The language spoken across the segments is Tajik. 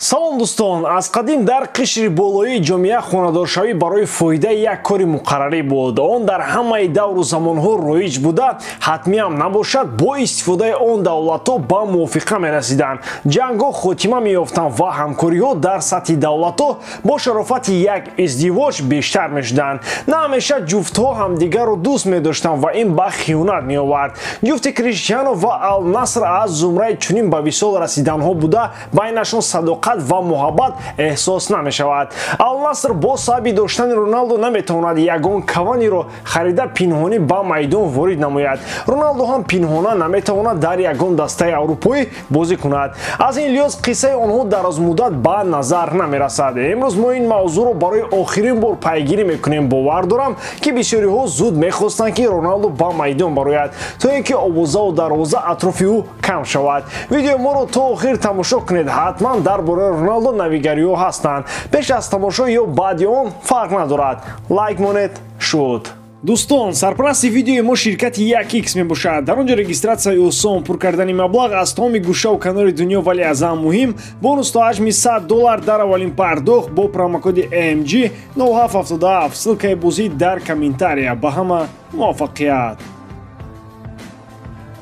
салом дӯстон, аз қадим дар қишри болоии ҷомеа хонадоршавӣ барои фоидаи як кори муқаррарӣ буд. Он дар ҳамаи давру замонҳо роиҷ буда, ҳатмиам набошад, бо истифодаи он давлатҳо ба мувофиқа мерасиданд, ҷангҳо хотима меёфтанд ва ҳамкориҳо дар сатҳи давлатҳо бо шарофати як издивоҷ бештар мешуданд. На ҳамеша ҷуфтҳо ҳамдигарро дӯст медоштанд ва ин ба хиёнат меовард. ҷуфти Криштиану ва Ал-Наср аз зумраи чунин ба висол расиданҳо буда, байнашон садоқат ва муҳаббат эҳсос намешавад. Ал-Наср бо сабаби доштани Роналдо наметавонад ягон каваниро харида пинҳонӣ ба майдон ворид намояд. Роналдо ҳам пинҳона наметавонад дар ягон дастаи аврупоӣ бозӣ кунад. Аз ин лиҳоз қиссаи онҳо дарозмуддат ба назар намерасад. Имрӯз мо ин мавзӯъро барои охирин бор пайгирӣ мекунем. Бовар дорам, ки бисёриҳо зуд мехостанд, ки Роналдо ба майдон барояд, то ин ки овозаву дарвоза атрофи ӯ кам шавад. Видеои моро то охир тамошо кунед. Ҳатман дар бораи Роналдо навигариҳо ҳастанд. Пеш аз тамошо ё баъди он фарқ надорад. Лайк монед шуд. дӯстон, сарпарасти видеои мо ширкати 1x мебошад. дар он ҷо регистратсияи осон, пур кардани маблағ аз тамоми гӯшаву канори дунё, вале аз ҳам муҳим, бонус то ҳаҷми $100 дар аввалин пардохт бо промокоди AMG 0777. ссилкаи бозӣ дар комментария. ба ҳама муваффақият.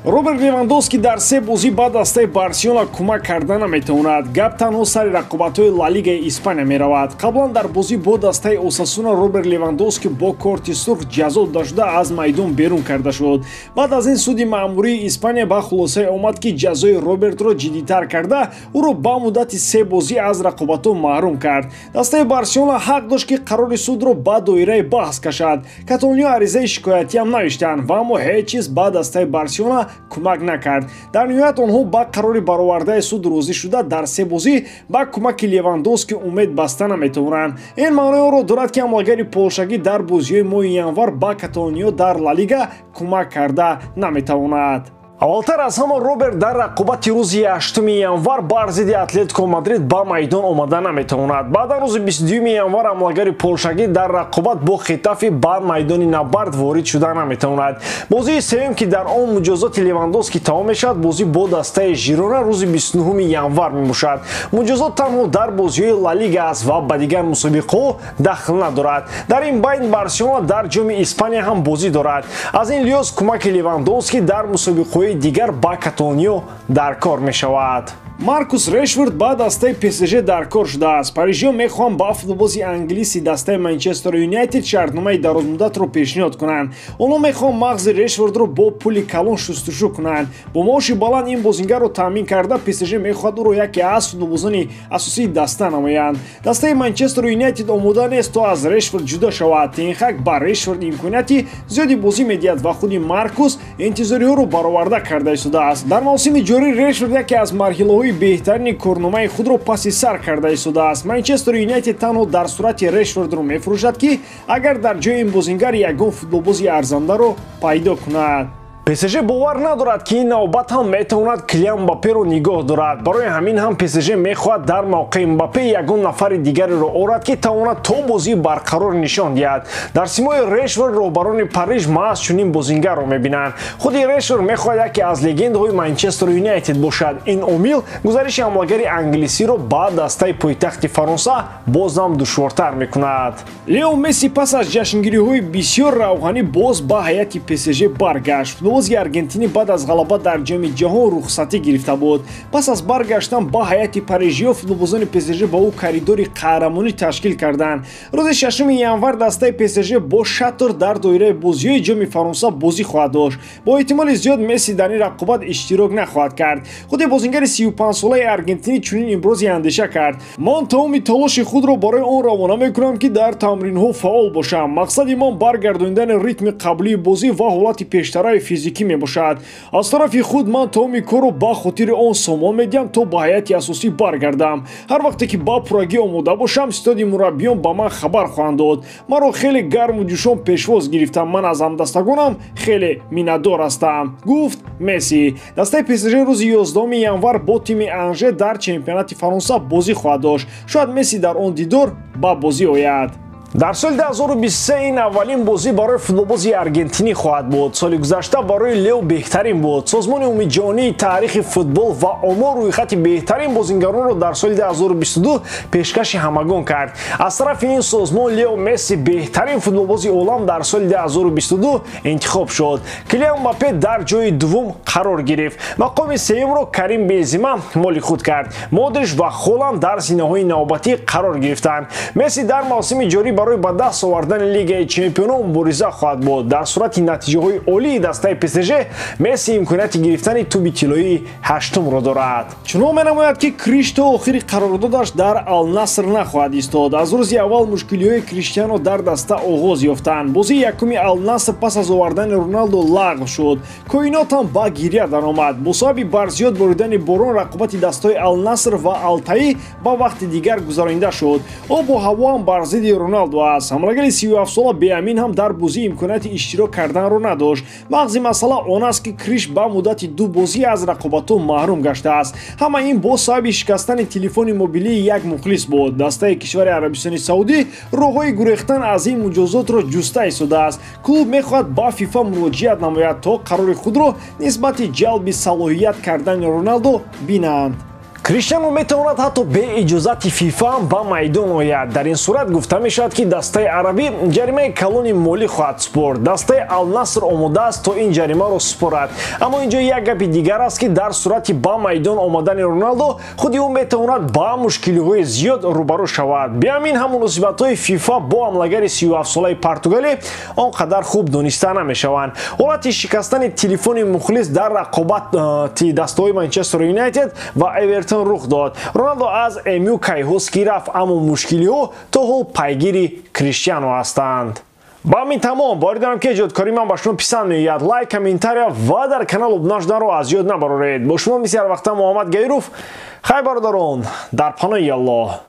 Роберт Левандовски дар 3 бозӣ ба дастаи Барселона кӯмак карда наметавонад. Гап танҳо сари рақобатҳои Ла Лигаи Испания меравад. Қаблан дар бозӣ бо дастаи Осасуна Роберт Левандовски бо корти сурх ҷазо дада шуда аз майдон берун карда шуд. Баъд аз ин суди маъмурии Испания ба хулосае омад, ки ҷазои Робертро ҷиддитар карда, ӯро ба муддати 3 бозӣ аз рақобатҳо маҳрум кард. Дастаи Барселона ҳақ дошт, ки қарори судро ба доираи баҳс кашад. Каталониё аризаи шикоятиам навиштанд ва аммо ҳеҷ чиз ба дастаи Барселона кӯмак накард. Дар ниҳоят онҳо ба қарори баровардаи суд розӣ шуда дар 3 бозӣ ба кӯмаки Левандовски умед баста наметавонанд. Ин маънои онро дорад, ки ҳамлагари полшагӣ дар бозиҳои моҳи январ ба Каталониё дар Ла Лига кӯмак карда наметавонад. аввалтар аз ҳама Роберт дар рақобати рӯзи 8 январ бар зидди Атлетико Мадрид ба майдон омада наметавонад. Баъдан рӯзи 22 январ ҳамлагари полшагӣ дар рақобат бо Хетафе ба майдони набард ворид шуда наметавонад. бозии севем, ки дар он муҷозоти Левандовски тамом мешавад, бозӣ бо дастаи Жирона рӯзи 29 январ мебошад. муҷозот танҳо дар бозиҳои Ла Лига аст ва ба дигар мусобиқаҳо дахл надорад. дар ин байн Барселона дар ҷоми Испания ҳам бозӣ дорад. аз ин лиҳоз кӯмаки Левандовски дар мусобиқаҳои дигар ба Каталониё дар кор мешавад. Маркус Решфорд ба дастаи ПСЖ дар кор шудааст. Парижиҳо мехоҳанд ба футболбози англиси дастаи Манчестер Юнайтед шартномаи дарозмуддатро пешниҳод кунанд. онҳо мехоҳанд мағзи Решфордро бо пули калон шустушӯ кунанд. бо маоши баланд ин бозингарро таъмин карда ПСЖ мехоҳад ӯро яке аз футболбозони асосии даста намоянд. дастаи Манчестер Юнайтед омода нест то аз Решфорд ҷудо шавад. Тенхак ба Решфорд имконияти зиёди бозӣ медиҳад ва худи Маркус интизориҳоро бароварда карда истодааст. дар мавсими ҷорӣ Решфорд яке аз марҳилаҳои беҳтарини корномаи худро паси сар карда истодааст. Манчестер Юнайтед танҳо дар сурати Решфордро мефурӯшад, ки агар дар ҷои ин бозингар ягон футболбози арзандаро пайдо кунад. ПСЖ бовар надорад, ки ин навбат ҳам метавонад Килиан Мбапперо нигоҳ дорад. барои ҳамин ҳам ПСЖ мехоҳад дар мавқеи Мбаппе ягон нафари дигареро орад, ки тавонад то бозӣ барқарор нишон диҳад. дар симои Решфорд роҳбарони Париж маҳз чунин бозингарро мебинанд. худи Решфорд мехоҳад яке аз легендаҳои Манчестер Юнайтед бошад. ин омил гузариши ҳамлагари англисиро ба дастаи пойтахти Фаронса бозам душвортар мекунад. Лео Месси пас аз ҷашнгириҳои бисёр равғанӣ боз ба ҳайати ПСЖ баргашт. футболбози аргентинӣ баъд аз ғалаба дар ҷоми ҷаҳон рухсатӣ гирифта буд. пас аз баргаштан ба ҳайати парижиҳо футболбозони ПСЖ ба ӯ коридори қаҳрамонӣ ташкил карданд. рӯзи 6 январ дастаи ПСЖ бо Шатор дар доираи бозиҳои ҷоми Фаронса бозӣ хоҳад дошт. бо эҳтимоли зиёд Месси дар ин рақобат иштирок нахоҳад кард. худи бозингари 35-солаи аргентинӣ чунин ибрози андеша кард. ман тамоми талоши худро барои он равона мекунам, ки дар тамринҳо фаъол бошам. мақсади ман баргардонидани ритми қаблии бозӣ ва ҳолати пештараи физикӣ мебошад. аз тарафи худ ман тамоми корро ба хотири он сомон медиҳам, то ба ҳайати асосӣ баргардам. ҳар вақте ки ба пуррагӣ омода бошам, ситоди мураббиён ба ман хабар хоҳанд дод. маро хеле гарму ҷӯшон пешвоз гирифтам. ман аз ҳамдастагонам хеле миннатдор ҳастам, гуфт Месси. дастаи ПСЖ рӯзи 11 январ бо тими Анже дар чемпионати Фаронса бозӣ хоҳад дошт. шояд Месси дар он дидор ба бозӣ ояд. дар соли 2023 ин аввалин бозӣ барои футболбози аргентинӣ хоҳад буд. Соли гузашта барои Лео беҳтарин буд. Созмони умумиҷоҳонии таърихи футбол ва омор рӯйхати беҳтарин бозингаронро дар соли 2022 пешкаши ҳамагон кард. Аз тарафи ин созмон Лео Месси беҳтарин футболбози олам дар соли 2022 интихоб шуд. Килиан Мбаппе дар ҷойи дуввум қарор гирифт. Мақоми сеюмро Карим Бензема моли худ кард. Модрич ва Холланд дар зинаҳои навбатӣ қарор гирифтанд. Месси дар мавсими ҷорӣ барои ба даст овардани Лигаи Чемпионон мубориза хоҳад буд. Дар сурати натиҷаҳои олии дастаи ПСЖ Месси имконияти гирифтани туби тиллоии ҳаштумро дорад. Чунон менамояд, ки Криш то охири қарордодаш дар Ал-Наср нахоҳад истод. Аз рӯзи аввал мушкилиҳои Криштиано дар даста оғоз ёфтанд. Бозии якуми Ал-Наср пас аз овардани Роналдо лағв шуд. Коинотам ба гирья даромад. Бо сабаби барзиёд боридани борон рақобати дастаҳои Ал-Наср ва Алтаи ба вақти дигар гузаронида шуд. Обу ҳаво бар зидди Роналдо аст. Ҳамлагари 37-сола Беамин ҳам дар бозӣ имконияти иштирок карданро надошт. мағзи масъала он аст, ки Криш ба муддати 2 бозӣ аз рақобатҳо маҳрум гаштааст. ҳама ин бо сабаби шикастани телефони мобилии як мухлис буд. Дастаи кишвари Арабистони Саудӣ роҳҳои гурехтан аз ин муҷозотро ҷуста истодааст. Клуб мехоҳад ба ФИФА муроҷиат намояд, то қарори худро нисбати ҷалби салоҳият кардани Роналдо бинанд. Криштиано метавонад ҳатто бе иҷозати ФИФА ба майдон ояд. Дар ин сурат гуфта мешавад, ки дастаи арабӣ ҷаримаи калони молӣ хоҳад спорт. Дастаи Ал-Наср омода аст то ин ҷаримаро спорад. Аммо инҷо як гапи дигар аст, ки дар сурати ба майдон омадани Роналдо худи ӯ метавонад ба мушкилиҳои зиёд рӯбарӯ шавад. Биамин ҳам муносибатҳои ФИФА бо ҳамлагари 37-солаи Португалӣ он қадар хуб дониста намешаванд. ҳолати шикастани телефони мухлис дар рақобати дастаҳои Манчестер Юнайтед ва Эвертон рух дод. Роналдо аз МЮ кайҳост рафт, аммо мушкилиҳо то ҳол пайгири Криштиано ҳастанд. ба ҳамин тамом бори дорам, ки эҷодкории ман ба шумо писанд меояд. лайк, комментария ва дар канал обуна шуданро аз ёд набароред. бо шумо мисли ҳар вақта Муҳаммад Гайров. хай бародарон, дар паноҳи Аллоҳ.